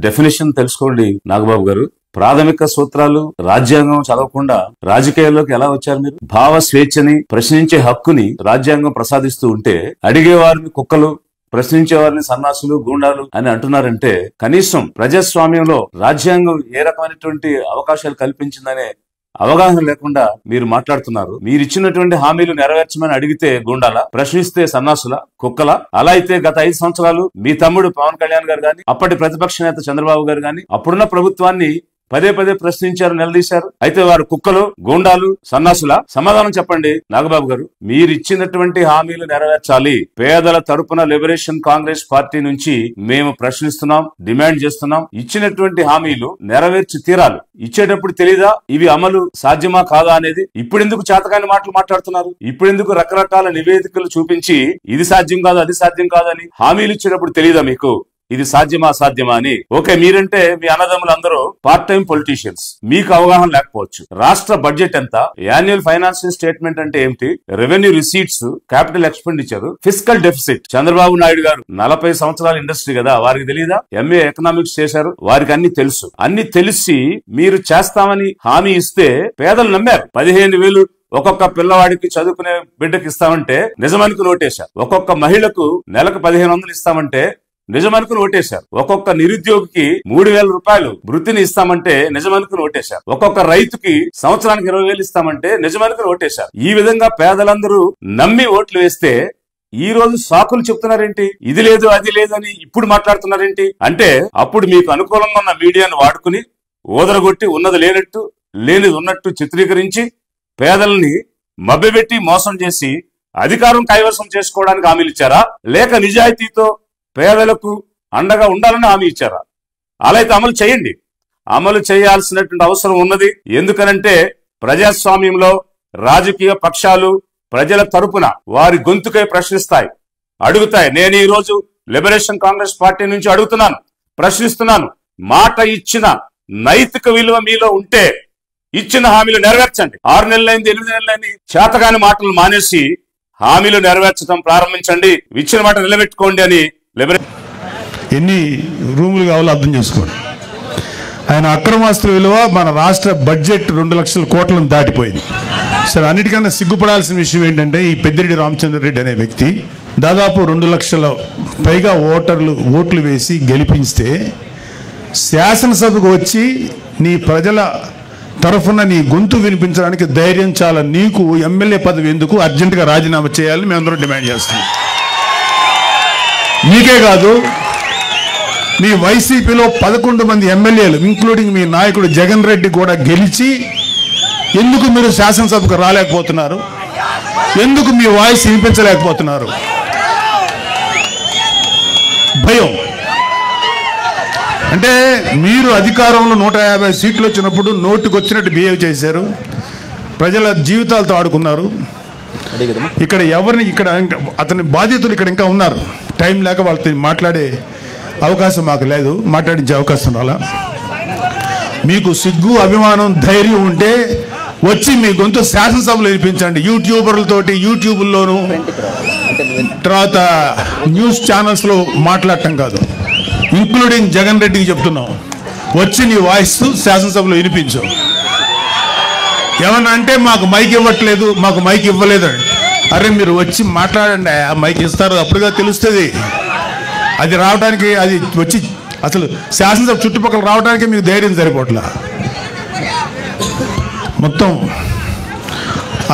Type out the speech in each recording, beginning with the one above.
Definition తెలుసుకోండి నాగబాబు గారు. ప్రాథమిక సూత్రాలు రాజ్యాంగం చదవకుండా రాజకీయాల్లోకి ఎలా వచ్చారు మీరు? భావ స్వేచ్ఛని ప్రశ్నించే హక్కుని రాజ్యాంగం ప్రసాదిస్తూ ఉంటే అడిగేవారిని కుక్కలు, ప్రశ్నించే వారిని సన్నాసులు, గూండాలు అని అంటున్నారంటే కనీసం ప్రజాస్వామ్యంలో రాజ్యాంగం ఏ రకమైనటువంటి అవకాశాలు కల్పించిందనే అవగాహన లేకుండా మీరు మాట్లాడుతున్నారు. మీరు ఇచ్చినటువంటి హామీలు నెరవేర్చమని అడిగితే గుండాల, ప్రశ్నిస్తే సన్నాసుల, కుక్కల? అలా అయితే గత 5 సంవత్సరాలు మీ తమ్ముడు పవన్ కళ్యాణ్ గారు గాని, అప్పటి ప్రతిపక్ష నేత చంద్రబాబు గారు గాని అప్పుడున్న ప్రభుత్వాన్ని పదే పదే ప్రశ్నించారు, నిలదీశారు. అయితే వారు కుక్కలు, గూండాలు, సన్నాసుల? సమాధానం చెప్పండి నాగబాబు గారు. మీరిచ్చినటువంటి హామీలు నెరవేర్చాలి. పేదల తరపున లిబరేషన్ కాంగ్రెస్ పార్టీ నుంచి మేము ప్రశ్నిస్తున్నాం, డిమాండ్ చేస్తున్నాం. ఇచ్చినటువంటి హామీలు నెరవేర్చి తీరాలి. ఇచ్చేటప్పుడు తెలీదా ఇవి అమలు సాధ్యమా కాదా అనేది? ఇప్పుడెందుకు చేతకాని మాటలు మాట్లాడుతున్నారు? ఇప్పుడెందుకు రకరకాల నివేదికలు చూపించి ఇది సాధ్యం కాదు, అది సాధ్యం కాదని హామీలు ఇచ్చేటప్పుడు తెలీదా మీకు ఇది సాధ్యమా అసాధ్యమా అని? ఓకే, మీరంటే మీ అన్నదమ్ములందరూ పార్ట్ టైం పొలిటీషియన్స్, మీకు అవగాహన లేకపోవచ్చు. రాష్ట్ర బడ్జెట్ ఎంత, యాన్యువల్ ఫైనాన్షియల్ స్టేట్మెంట్ అంటే ఏమిటి, revenue receipts, capital expenditure, fiscal deficit. Chandrababu Naidu గారు 40 సంవత్సరాల ఇండస్ట్రీ కదా, వారికి తెలియదా? MA ఎకనామిక్స్ చేశారు, వారికి అన్ని తెలుసు. అన్ని తెలిసి మీరు చేస్తామని హామీ ఇస్తే పేదలు నమ్మారు. 15,000 ఒక్కొక్క పిల్లవాడికి చదువుకునే బిడ్డకి ఇస్తామంటే నిజమనుకుని ఓటేశారు. ఒక్కొక్క మహిళకు నెలకు 1,500 ఇస్తామంటే నిజమనుకుని ఓటేశారు. ఒక్కొక్క నిరుద్యోగికి 3,000 రూపాయలు వృత్తిని ఇస్తామంటే నిజమనుకుని ఓటేశారు. ఒక్కొక్క రైతుకి సంవత్సరానికి 20,000 ఇస్తామంటే నిజమనుకుని ఓటేశారు. ఈ విధంగా పేదలందరూ నమ్మి ఓట్లు వేస్తే ఈ రోజు సాకులు చెప్తున్నారేంటి? ఇది లేదు, అది లేదని ఇప్పుడు మాట్లాడుతున్నారేంటి? అంటే అప్పుడు మీకు అనుకూలంగా ఉన్న మీడియాను వాడుకుని ఓదరగొట్టి ఉన్నది లేనట్టు, లేనిది ఉన్నట్టు చిత్రీకరించి పేదల్ని మభ్యపెట్టి మోసం చేసి అధికారం కైవసం చేసుకోవడానికి హామీలు ఇచ్చారా, లేక నిజాయితీతో పేదలకు అండగా ఉండాలని హామీ ఇచ్చారా? అలా అయితే అమలు చేయండి. అమలు చేయాల్సినటువంటి అవసరం ఉన్నది. ఎందుకనంటే ప్రజాస్వామ్యంలో రాజకీయ పక్షాలు ప్రజల తరపున వారి గొంతుకై ప్రశ్నిస్తాయి, అడుగుతాయి. నేను ఈ రోజు లిబరేషన్ కాంగ్రెస్ పార్టీ నుంచి అడుగుతున్నాను, ప్రశ్నిస్తున్నాను. మాట ఇచ్చిన నైతిక విలువ మీలో ఉంటే ఇచ్చిన హామీలు నెరవేర్చండి. 6 నెలలైంది, 8 నెలలైంది, చేతగాని మాటలు మానేసి హామీలు నెరవేర్చడం ప్రారంభించండి. ఇచ్చిన మాట నిలబెట్టుకోండి అని ఎన్ని రూములు కావాలో అర్థం చేసుకోండి. ఆయన అక్రమాస్తుల విలువ మన రాష్ట్ర బడ్జెట్ 2 లక్షల కోట్లను దాటిపోయింది. సరే, అన్నిటికన్నా సిగ్గుపడాల్సిన విషయం ఏంటంటే ఈ పెద్దిరెడ్డి రామచంద్రరెడ్డి అనే వ్యక్తి దాదాపు 2 లక్షల పైగా ఓట్లు వేసి గెలిపిస్తే శాసనసభకు వచ్చి నీ ప్రజల తరఫున నీ గొంతు వినిపించడానికి ధైర్యం చాలా. నీకు ఎమ్మెల్యే పదవి ఎందుకు? అర్జెంటుగా రాజీనామా చేయాలని మేమందరం డిమాండ్ చేస్తున్నాం. మీకే కాదు, మీ వైసీపీలో 11 మంది ఎమ్మెల్యేలు ఇంక్లూడింగ్ మీ నాయకుడు జగన్ రెడ్డి కూడా గెలిచి ఎందుకు మీరు శాసనసభకు రాలేకపోతున్నారు? ఎందుకు మీ వాయిస్ వినిపించలేకపోతున్నారు? భయం. అంటే మీరు అధికారంలో 150 సీట్లు వచ్చినప్పుడు నోటికి వచ్చినట్టు బిహేవ్ చేశారు, ప్రజల జీవితాలతో ఆడుకున్నారు. ఇక్కడ ఎవరిని అతని బాధితులు ఇక్కడ ఇంకా ఉన్నారు. టైం లేక వాళ్ళతో మాట్లాడే అవకాశం మాకు లేదు, మాట్లాడించే అవకాశం రాలా. మీకు సిగ్గు, అభిమానం, ధైర్యం ఉంటే వచ్చి మీ గొంతు శాసనసభలో వినిపించండి. యూట్యూబర్లతోటి యూట్యూబ్లోను తర్వాత న్యూస్ ఛానల్స్లో మాట్లాడటం కాదు. ఇంక్లూడింగ్ జగన్ రెడ్డికి చెప్తున్నాం, వచ్చి నీ వాయిస్ శాసనసభలో వినిపించు. ఏమన్నా అంటే మాకు మైక్ ఇవ్వట్లేదు, మాకు మైక్ ఇవ్వలేదు. అరే మీరు వచ్చి మాట్లాడండి, ఆ మైక్ ఇస్తారు, అప్పుడుగా తెలుస్తుంది. అది రావడానికి, అది వచ్చి అసలు శాసనసభ చుట్టుపక్కల రావడానికి మీకు ధైర్యం సరిపోట్లా. మొత్తం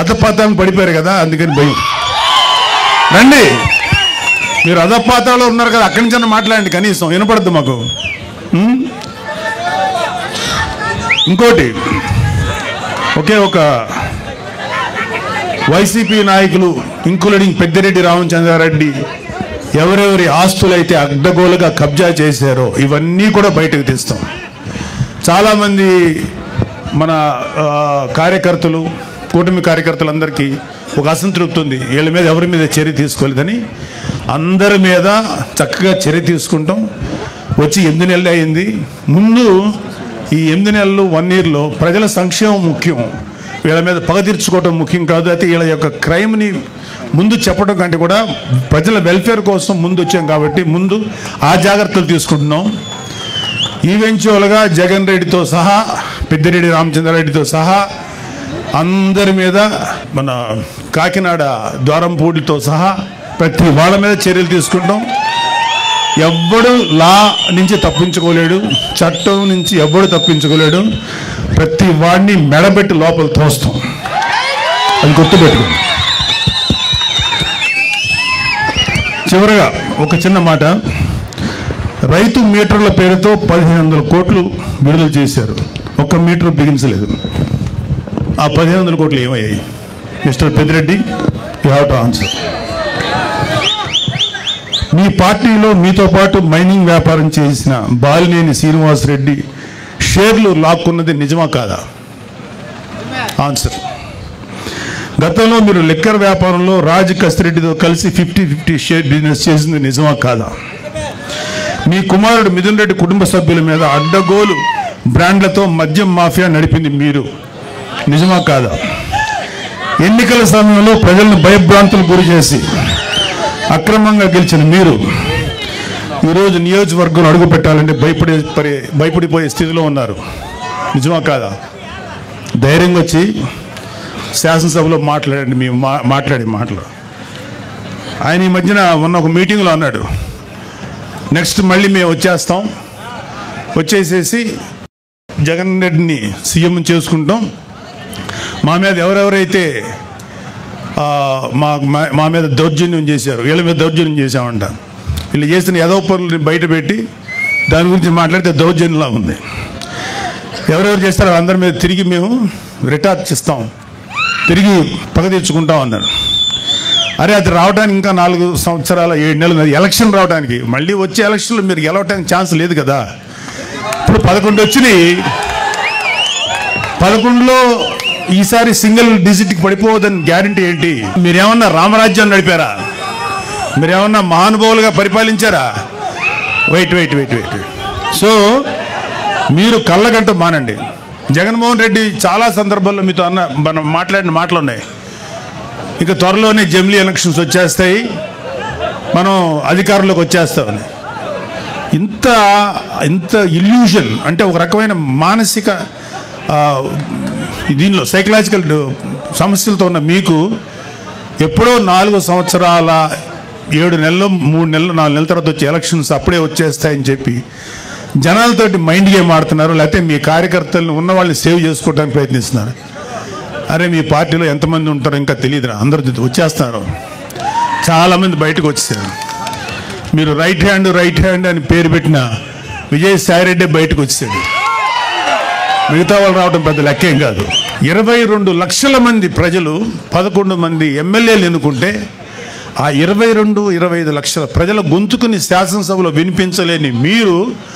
అధపాతానికి పడిపోయారు కదా, అందుకని భయం. రండి, మీరు అధపాతాలో ఉన్నారు కదా, అక్కడి నుంచి మాట్లాడండి, కనీసం వినపడద్దు మాకు. ఇంకోటి, ఒకే ఒక వైసీపీ నాయకులు ఇంక్లూడింగ్ పెద్దిరెడ్డి రామచంద్రారెడ్డి ఎవరెవరి ఆస్తులైతే అడ్డగోలుగా కబ్జా చేశారో ఇవన్నీ కూడా బయటకు తీస్తాం. చాలామంది మన కార్యకర్తలు, కూటమి కార్యకర్తలందరికీ ఒక అసంతృప్తి ఉంది, వీళ్ళ మీద ఎవరి మీద చర్య తీసుకోలేదని. అందరి మీద చక్కగా చర్య తీసుకుంటాం. వచ్చి 8 నెలలు అయింది. ముందు ఈ 8 నెలలు 1 ఇయర్లో ప్రజల సంక్షేమం ముఖ్యం, వీళ్ళ మీద పగ తీర్చుకోవడం ముఖ్యం కాదు. అయితే వీళ్ళ యొక్క క్రైమ్ని ముందు చెప్పడం కంటే కూడా ప్రజల వెల్ఫేర్ కోసం ముందు వచ్చాం కాబట్టి ముందు ఆ జాగ్రత్తలు తీసుకుంటున్నాం. ఈవెంచువల్గా జగన్ రెడ్డితో సహా, పెద్దిరెడ్డి రామచంద్రారెడ్డితో సహా అందరి మీద, మన కాకినాడ ద్వారంపూడితో సహా ప్రతి వాళ్ళ మీద చర్యలు తీసుకుంటాం. ఎవ్వడు లా నుంచి తప్పించుకోలేడు, చట్టం నుంచి ఎవ్వడు తప్పించుకోలేడు. ప్రతి వాడిని మెడబెట్టి లోపల తోస్తాం. అది గుర్తుపెట్టుకోండి. చివరగా ఒక చిన్న మాట. రైతు మీటర్ల పేరుతో 1500 కోట్లు విడుదల చేశారు. ఒక్క మీటర్ బిగించలేదు. ఆ 1500 కోట్లు ఏమయ్యాయి? Mister Peddireddy, you have to answer. మీ పార్టీలో మీతో పాటు మైనింగ్ వ్యాపారం చేసిన బాలినేని శ్రీనివాసరెడ్డి షేర్లు లాక్కున్నది నిజమా కాదా? ఆన్సర్. గతంలో మీరు లిక్కర్ వ్యాపారంలో రాజ్ కసిరెడ్డితో కలిసి 50-50 షేర్ బిజినెస్ చేసింది నిజమా కాదా? మీ కుమారుడు మిథున్ రెడ్డి కుటుంబ సభ్యుల మీద అడ్డగోలు బ్రాండ్లతో మద్యం మాఫియా నడిపింది మీరు, నిజమా కాదా? ఎన్నికల సమయంలో ప్రజలను భయభ్రాంతులకు గురి చేసి అక్రమంగా గెలిచిన మీరు ఈరోజు నియోజకవర్గంలో అడుగు పెట్టాలంటే భయపడిపోయే స్థితిలో ఉన్నారు, నిజమా కాదా? ధైర్యంగా వచ్చి శాసనసభలో మాట్లాడండి. మేము మాట్లాడే మాటలు. ఆయన ఈ మధ్యన మొన్న ఒక మీటింగ్లో అన్నాడు, నెక్స్ట్ మళ్ళీ మేము వచ్చేసేసి జగన్ రెడ్డిని సీఎం చేసుకుంటాం. మా మీద ఎవరెవరైతే మా మీద దౌర్జన్యం చేశారు, వీళ్ళ మీద దౌర్జన్యం చేశామంట. వీళ్ళు చేసిన ఏదో పనులని బయట పెట్టి దాని గురించి మాట్లాడితే దౌర్జన్యంలా ఉంది. ఎవరెవరు చేస్తారో అందరి మీద తిరిగి మేము రిటార్చ్ ఇస్తాం, తిరిగి పగ తెచ్చుకుంటాం అన్నారు. అరే, అది రావడానికి ఇంకా 4 సంవత్సరాల 7 నెలలు, ఎలక్షన్ రావడానికి. మళ్ళీ వచ్చే ఎలక్షన్లో మీరు గెలవడానికి ఛాన్స్ లేదు కదా. ఇప్పుడు 11 వచ్చినాయి. 11లో ఈసారి సింగిల్ డిజిట్కి పడిపోవద్దని గ్యారంటీ ఏంటి? మీరేమన్నా రామరాజ్యాన్ని నడిపారా? మీరేమన్నా మహానుభావులుగా పరిపాలించారా? వెయిట్. సో మీరు కళ్ళగంట మానండి. జగన్మోహన్ రెడ్డి చాలా సందర్భాల్లో మీతో మనం మాట్లాడిన మాటలు ఉన్నాయి. ఇక త్వరలోనే జమిలీ ఎలక్షన్స్ వచ్చేస్తాయి, మనం అధికారంలోకి వచ్చేస్తామని. ఇంత ఇల్యూషన్ అంటే ఒక రకమైన మానసిక దీనిలో సైకలాజికల్ సమస్యలతో ఉన్న మీకు ఎప్పుడో 4 సంవత్సరాల 7 నెలలు 3 నెలలు 4 నెలల తర్వాత వచ్చే ఎలక్షన్స్ అప్పుడే వచ్చేస్తాయని చెప్పి జనాలతోటి మైండ్ గేమ్ ఆడుతున్నారు. లేకపోతే మీ కార్యకర్తలను ఉన్న వాళ్ళని సేవ్ చేసుకోవడానికి ప్రయత్నిస్తున్నారు. అరే, మీ పార్టీలో ఎంతమంది ఉంటారో ఇంకా తెలియదురా, అందరూ వచ్చేస్తున్నారు. చాలామంది బయటకు వచ్చేసారు. మీరు రైట్ హ్యాండ్ అని పేరు పెట్టిన విజయసాయిరెడ్డి బయటకు వచ్చాడు. మిగతా వాళ్ళు రావడం పెద్ద లెక్కేం కాదు. 22 లక్షల మంది ప్రజలు 11 మంది ఎమ్మెల్యేలు ఎన్నుకుంటే ఆ 22-25 లక్షల ప్రజల గొంతుకుని శాసనసభలో వినిపించలేని మీరు